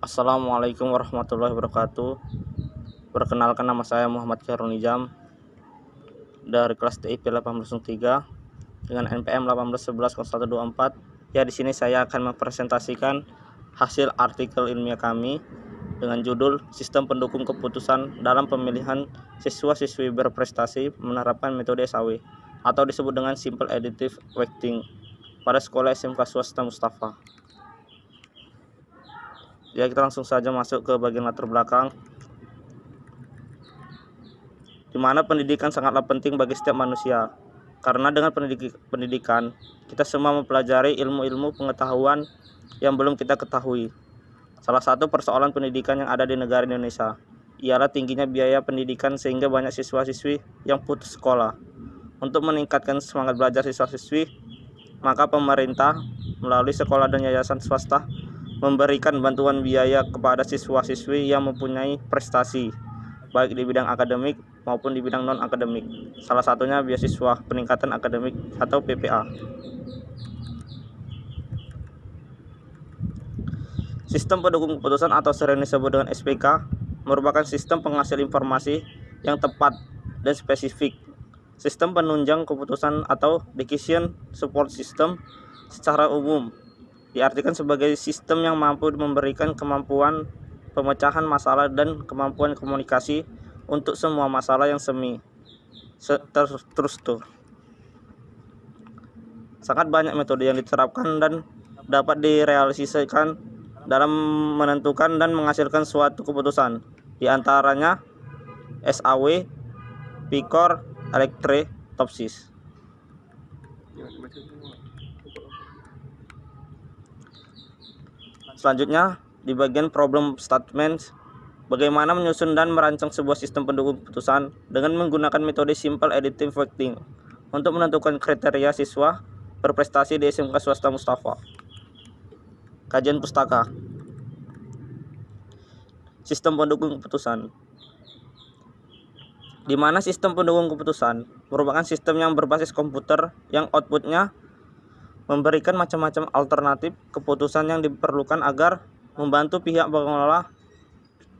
Assalamualaikum warahmatullahi wabarakatuh. Perkenalkan, nama saya Muhammad Khairul Nizam dari kelas TIP 1803 dengan NPM 18110124. Ya, di sini saya akan mempresentasikan hasil artikel ilmiah kami dengan judul Sistem Pendukung Keputusan dalam Pemilihan Siswa-siswi Berprestasi Menerapkan Metode SAW atau disebut dengan Simple Additive Weighting pada Sekolah SMK Swasta Mustafa. Ya, kita langsung saja masuk ke bagian latar belakang, di mana pendidikan sangatlah penting bagi setiap manusia. Karena dengan pendidikan, kita semua mempelajari ilmu-ilmu pengetahuan yang belum kita ketahui. Salah satu persoalan pendidikan yang ada di negara Indonesia ialah tingginya biaya pendidikan sehingga banyak siswa-siswi yang putus sekolah. Untuk meningkatkan semangat belajar siswa-siswi, maka pemerintah melalui sekolah dan yayasan swasta memberikan bantuan biaya kepada siswa-siswi yang mempunyai prestasi, baik di bidang akademik maupun di bidang non-akademik. Salah satunya beasiswa peningkatan akademik atau PPA. Sistem pendukung keputusan atau sering disebut dengan SPK merupakan sistem penghasil informasi yang tepat dan spesifik. Sistem penunjang keputusan atau decision support system secara umum diartikan sebagai sistem yang mampu memberikan kemampuan pemecahan masalah dan kemampuan komunikasi untuk semua masalah yang terstruktur. Sangat banyak metode yang diterapkan dan dapat direalisasikan dalam menentukan dan menghasilkan suatu keputusan. Di antaranya SAW, PICOR, Electre, Topsis. Selanjutnya, di bagian problem statement, bagaimana menyusun dan merancang sebuah sistem pendukung keputusan dengan menggunakan metode Simple Additive Weighting untuk menentukan kriteria siswa berprestasi di SMK Swasta Mustafa. Kajian pustaka. Sistem pendukung keputusan, di mana sistem pendukung keputusan merupakan sistem yang berbasis komputer yang outputnya memberikan macam-macam alternatif keputusan yang diperlukan agar membantu pihak pengelola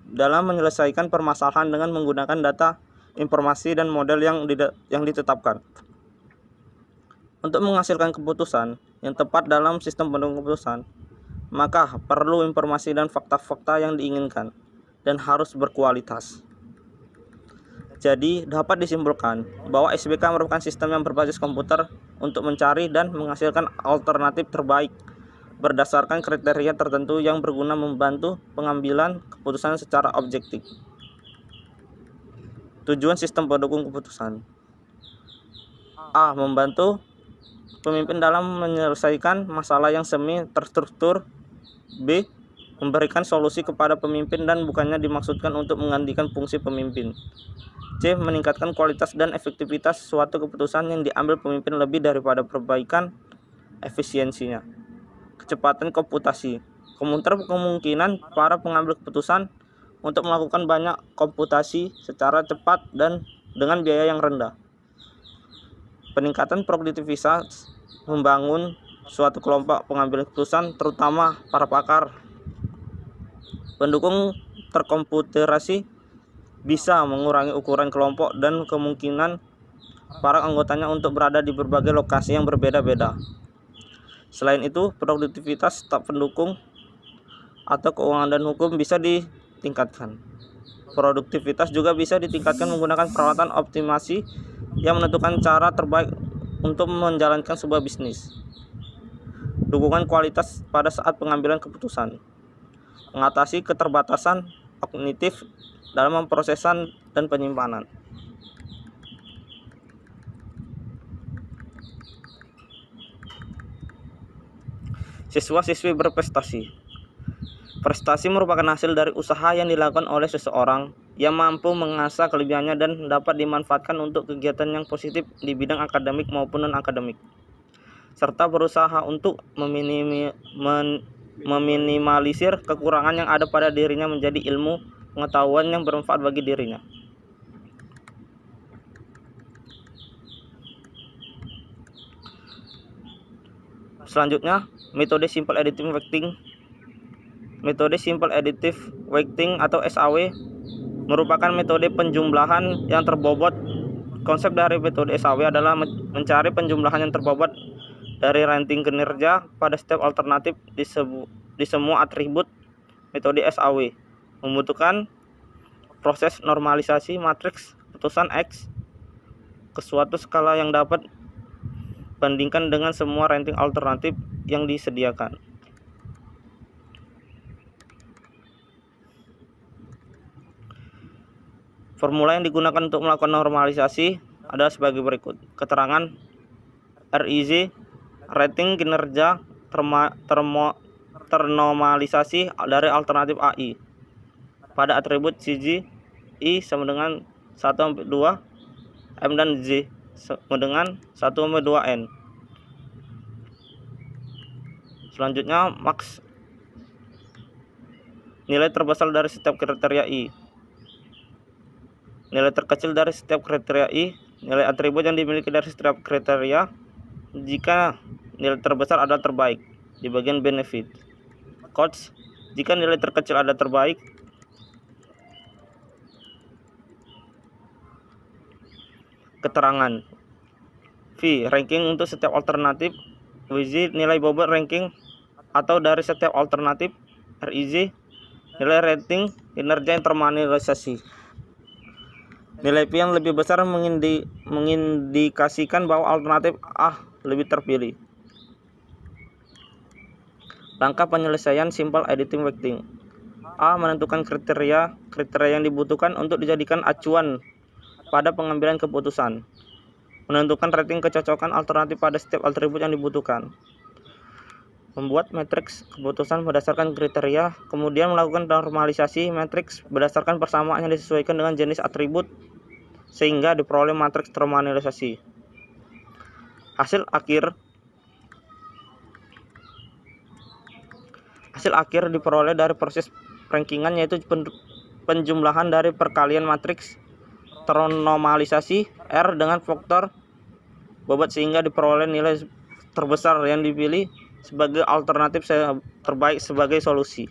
dalam menyelesaikan permasalahan dengan menggunakan data, informasi, dan model yang ditetapkan. Untuk menghasilkan keputusan yang tepat dalam sistem pendukung keputusan, maka perlu informasi dan fakta-fakta yang diinginkan dan harus berkualitas. Jadi, dapat disimpulkan bahwa SPK merupakan sistem yang berbasis komputer untuk mencari dan menghasilkan alternatif terbaik berdasarkan kriteria tertentu yang berguna membantu pengambilan keputusan secara objektif. Tujuan sistem pendukung keputusan: A. Membantu pemimpin dalam menyelesaikan masalah yang semi terstruktur. B. Memberikan solusi kepada pemimpin dan bukannya dimaksudkan untuk menggantikan fungsi pemimpin. C. Meningkatkan kualitas dan efektivitas suatu keputusan yang diambil pemimpin lebih daripada perbaikan efisiensinya. Kecepatan komputasi. Komputer kemungkinan para pengambil keputusan untuk melakukan banyak komputasi secara cepat dan dengan biaya yang rendah. Peningkatan produktivitas membangun suatu kelompok pengambil keputusan, terutama para pakar. Pendukung terkomputerasi bisa mengurangi ukuran kelompok dan kemungkinan para anggotanya untuk berada di berbagai lokasi yang berbeda-beda. Selain itu, produktivitas staf pendukung atau keuangan dan hukum bisa ditingkatkan. Produktivitas juga bisa ditingkatkan menggunakan peralatan optimasi yang menentukan cara terbaik untuk menjalankan sebuah bisnis. Dukungan kualitas pada saat pengambilan keputusan, mengatasi keterbatasan kognitif dalam pemrosesan dan penyimpanan. Siswa-siswi berprestasi. Prestasi merupakan hasil dari usaha yang dilakukan oleh seseorang yang mampu mengasah kelebihannya dan dapat dimanfaatkan untuk kegiatan yang positif di bidang akademik maupun non-akademik, serta berusaha untuk meminimalisir kekurangan yang ada pada dirinya menjadi ilmu pengetahuan yang bermanfaat bagi dirinya. Selanjutnya, metode Simple Additive Weighting Metode Simple Additive Weighting atau SAW merupakan metode penjumlahan yang terbobot. Konsep dari metode SAW adalah mencari penjumlahan yang terbobot dari rating kinerja pada setiap alternatif di semua atribut. Metode SAW membutuhkan proses normalisasi matriks keputusan X ke suatu skala yang dapat bandingkan dengan semua rating alternatif yang disediakan. Formula yang digunakan untuk melakukan normalisasi adalah sebagai berikut. Keterangan RIZ, rating kinerja ternormalisasi dari alternatif AI pada atribut CG I sama dengan 1/2, M dan Z sama dengan 1/2N. Selanjutnya, max nilai terbesar dari setiap kriteria I. Nilai terkecil dari setiap kriteria I, nilai atribut yang dimiliki dari setiap kriteria jika nilai terbesar adalah terbaik di bagian benefit. Cost, jika nilai terkecil adalah terbaik. Keterangan V, ranking untuk setiap alternatif. WZ, nilai bobot ranking atau dari setiap alternatif. RIZ, nilai rating kinerja yang ternormalisasi. Nilai P yang lebih besar mengindikasikan bahwa alternatif A lebih terpilih. Langkah penyelesaian Simple Additive Weighting. A, menentukan kriteria yang dibutuhkan untuk dijadikan acuan pada pengambilan keputusan. Menentukan rating kecocokan alternatif pada setiap atribut yang dibutuhkan. Membuat matriks keputusan berdasarkan kriteria, kemudian melakukan normalisasi matriks berdasarkan persamaan yang disesuaikan dengan jenis atribut sehingga diperoleh matriks ternormalisasi. Hasil akhir diperoleh dari proses rankingan, yaitu penjumlahan dari perkalian matriks ternormalisasi R dengan faktor bobot sehingga diperoleh nilai terbesar yang dipilih sebagai alternatif terbaik sebagai solusi.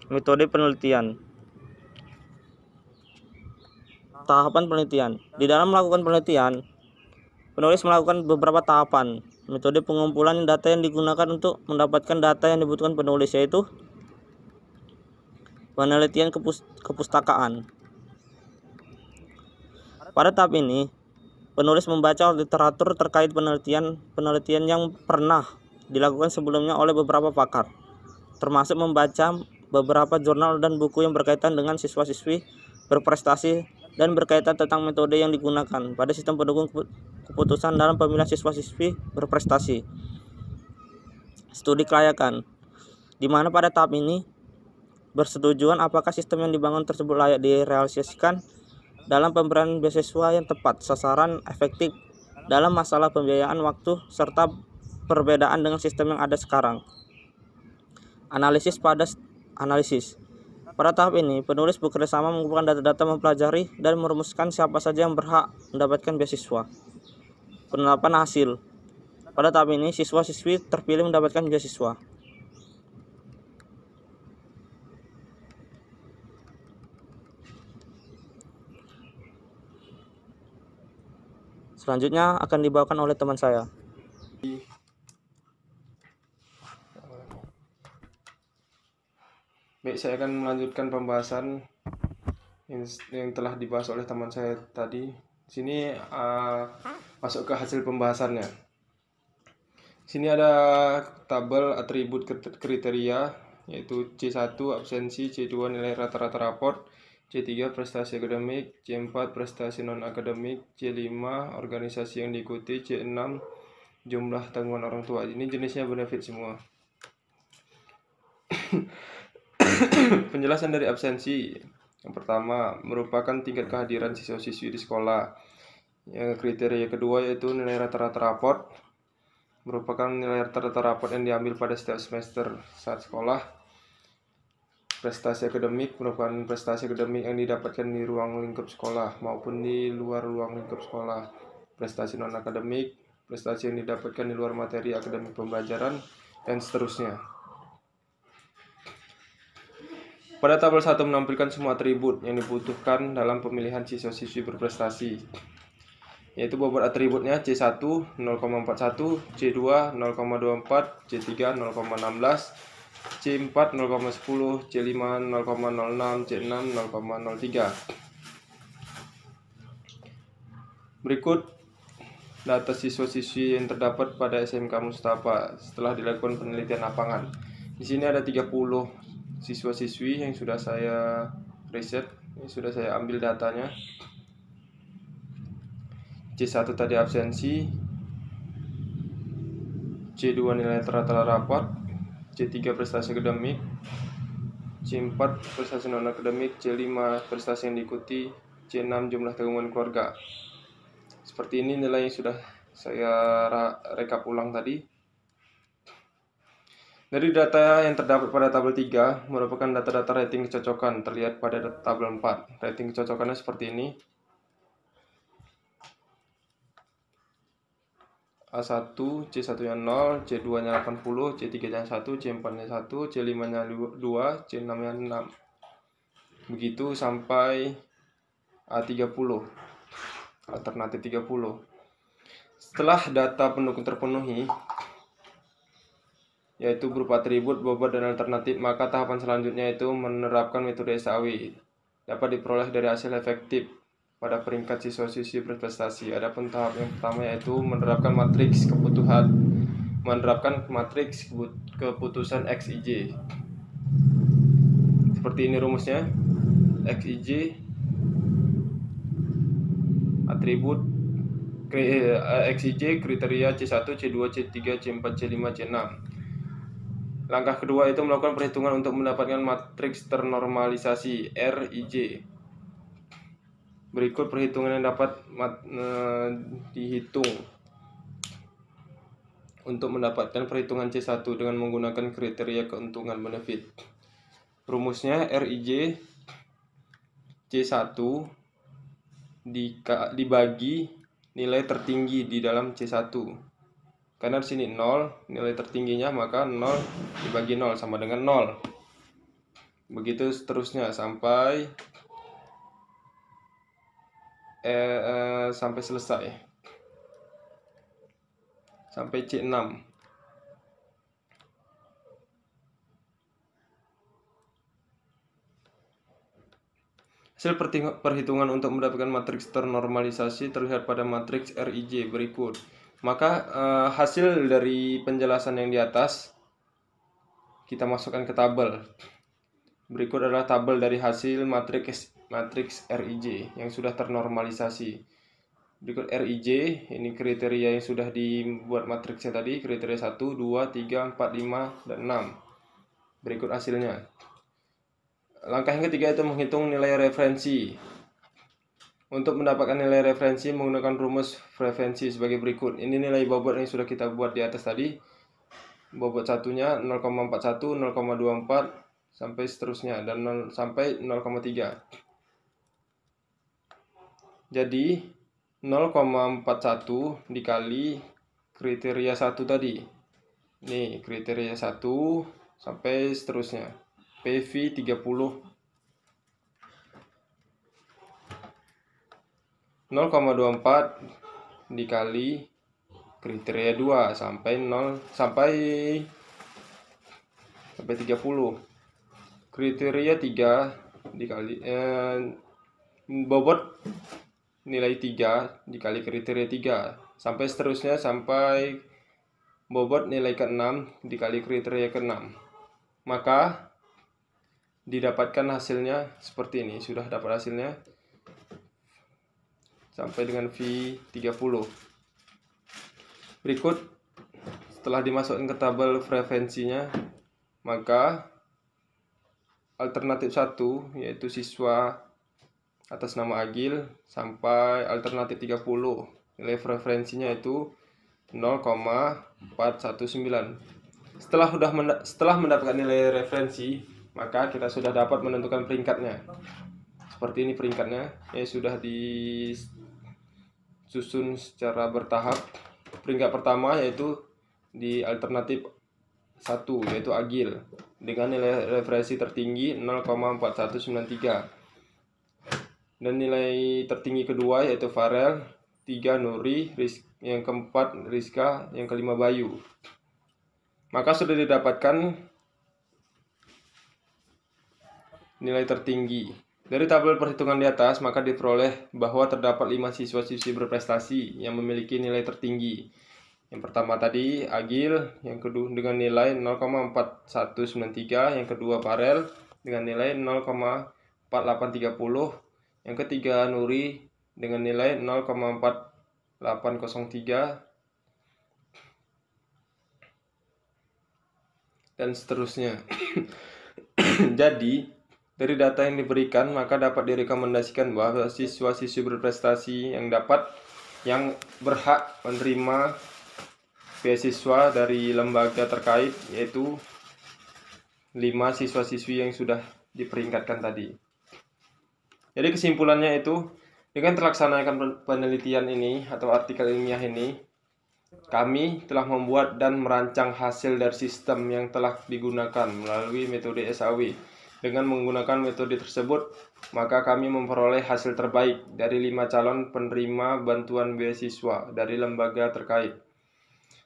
Metode penelitian. Tahapan penelitian. Di dalam melakukan penelitian, penulis melakukan beberapa tahapan. Metode pengumpulan data yang digunakan untuk mendapatkan data yang dibutuhkan penulis, yaitu penelitian kepustakaan. Pada tahap ini, penulis membaca literatur terkait penelitian yang pernah dilakukan sebelumnya oleh beberapa pakar, termasuk membaca beberapa jurnal dan buku yang berkaitan dengan siswa-siswi berprestasi dan berkaitan tentang metode yang digunakan pada sistem pendukung keputusan dalam pemilihan siswa-siswi berprestasi. Studi kelayakan, di mana pada tahap ini bersetujuan apakah sistem yang dibangun tersebut layak direalisasikan dalam pemberian beasiswa yang tepat sasaran, efektif dalam masalah pembiayaan waktu, serta perbedaan dengan sistem yang ada sekarang. Analisis. Pada tahap ini, penulis bekerjasama mengumpulkan data-data, mempelajari dan merumuskan siapa saja yang berhak mendapatkan beasiswa. Penetapan hasil. Pada tahap ini, siswa-siswi terpilih mendapatkan beasiswa. Selanjutnya akan dibawakan oleh teman saya. Baik, saya akan melanjutkan pembahasan yang telah dibahas oleh teman saya tadi. Sini masuk ke hasil pembahasannya. Sini ada tabel atribut kriteria, yaitu C1 absensi, C2 nilai rata-rata raport, C3 prestasi akademik, C4 prestasi non-akademik, C5 organisasi yang diikuti, C6 jumlah tanggungan orang tua. Ini jenisnya benefit semua. Penjelasan dari absensi. Yang pertama, merupakan tingkat kehadiran siswa-siswi di sekolah. Yang kriteria kedua yaitu nilai rata-rata raport. Merupakan nilai rata-rata raport yang diambil pada setiap semester saat sekolah. Prestasi akademik merupakan prestasi akademik yang didapatkan di ruang lingkup sekolah maupun di luar ruang lingkup sekolah. Prestasi non-akademik prestasi yang didapatkan di luar materi akademik pembelajaran, dan seterusnya. Pada tabel 1 menampilkan semua atribut yang dibutuhkan dalam pemilihan siswa-siswi berprestasi, yaitu bobot atributnya C1 0,41, C2 0,24, C3 0,16, C4 0,10, C5 0,06, C6 0,03. Berikut data siswa-siswi yang terdapat pada SMK Mustafa setelah dilakukan penelitian lapangan. Di sini ada 30 siswa-siswi yang sudah saya riset, ini sudah saya ambil datanya. C1 tadi absensi, C2 nilai rata-rata rapat, C3 prestasi akademik, C4 prestasi non-akademik, C5 prestasi yang diikuti, C6 jumlah tanggungan keluarga. Seperti ini nilai yang sudah saya rekap ulang tadi. Dari data yang terdapat pada tabel 3 merupakan data-data rating kecocokan terlihat pada tabel 4. Rating kecocokannya seperti ini. A1, C1-nya 0, C2-nya 80, C3-nya 1, C4-nya 1, C5-nya 2, C6-nya 6. Begitu sampai A30, alternatif 30. Setelah data pendukung terpenuhi, yaitu berupa atribut, bobot, dan alternatif, maka tahapan selanjutnya itu menerapkan metode SAW. Dapat diperoleh dari hasil efektif pada peringkat siswa-siswi berprestasi. Adapun tahap yang pertama yaitu menerapkan matriks keputusan XIJ. Seperti ini rumusnya. XIJ atribut XIJ kriteria C1, C2, C3, C4, C5, C6. Langkah kedua itu melakukan perhitungan untuk mendapatkan matriks ternormalisasi RIJ. Berikut perhitungan yang dapat dihitung untuk mendapatkan perhitungan C1 dengan menggunakan kriteria keuntungan benefit. Rumusnya RIJ C1 dibagi nilai tertinggi di dalam C1. Karena di sini 0 nilai tertingginya, maka 0 dibagi 0 sama dengan 0. Begitu seterusnya sampai selesai. Sampai C6. Hasil perhitungan untuk mendapatkan matriks ternormalisasi terlihat pada matriks RIJ berikut. Maka hasil dari penjelasan yang di atas kita masukkan ke tabel. Berikut adalah tabel dari hasil matriks RIJ yang sudah ternormalisasi. Berikut RIJ, ini kriteria yang sudah dibuat matriksnya tadi, kriteria 1, 2, 3, 4, 5, dan 6. Berikut hasilnya. Langkah yang ketiga itu menghitung nilai referensi. Untuk mendapatkan nilai referensi menggunakan rumus frekuensi sebagai berikut. Ini nilai bobot yang sudah kita buat di atas tadi. Bobot satunya 0,41, 0,24 sampai seterusnya dan sampai 0,3. Jadi 0,41 dikali kriteria 1 tadi. Nih, kriteria 1 sampai seterusnya. PV 30. 0,24 dikali kriteria 2 sampai 30. Kriteria 3 dikali bobot nilai 3 dikali kriteria 3 sampai seterusnya sampai bobot nilai ke-6 dikali kriteria ke-6. Maka didapatkan hasilnya seperti ini. Sudah dapat hasilnya sampai dengan V30. Berikut setelah dimasukkan ke tabel frekuensinya, maka alternatif 1 yaitu siswa atas nama Agil sampai alternatif 30. Nilai preferensinya itu 0,419. Setelah mendapatkan nilai referensi, maka kita sudah dapat menentukan peringkatnya. Seperti ini peringkatnya, sudah disusun secara bertahap. peringkat pertama yaitu di alternatif 1 yaitu Agil dengan nilai referensi tertinggi 0,4193. Dan nilai tertinggi kedua yaitu Farel, 3 Nuri, yang keempat Rizka, yang kelima Bayu. Maka sudah didapatkan nilai tertinggi. Dari tabel perhitungan di atas, maka diperoleh bahwa terdapat 5 siswa-siswi berprestasi yang memiliki nilai tertinggi. Yang pertama tadi Agil, yang kedua dengan nilai 0,4193, yang kedua Farel dengan nilai 0,4830, yang ketiga Nuri dengan nilai 0,4803, dan seterusnya. Jadi, dari data yang diberikan, maka dapat direkomendasikan bahwa siswa-siswi berprestasi yang berhak menerima beasiswa dari lembaga terkait, yaitu 5 siswa-siswi yang sudah diperingkatkan tadi. Jadi kesimpulannya itu, dengan terlaksanakan penelitian ini atau artikel ilmiah ini, kami telah membuat dan merancang hasil dari sistem yang telah digunakan melalui metode SAW. Dengan menggunakan metode tersebut, maka kami memperoleh hasil terbaik dari 5 calon penerima bantuan beasiswa dari lembaga terkait.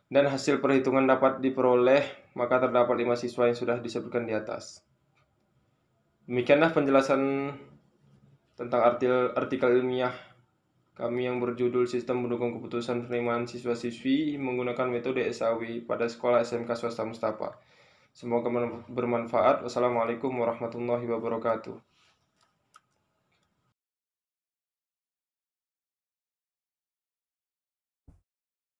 Dan hasil perhitungan dapat diperoleh, maka terdapat 5 siswa yang sudah disebutkan di atas. Demikianlah penjelasan tentang artikel ilmiah kami yang berjudul Sistem Mendukung Keputusan Penerimaan Siswa-Siswi menggunakan metode SAW pada Sekolah SMK Swasta Mustafa. Semoga bermanfaat. Wassalamualaikum warahmatullahi wabarakatuh.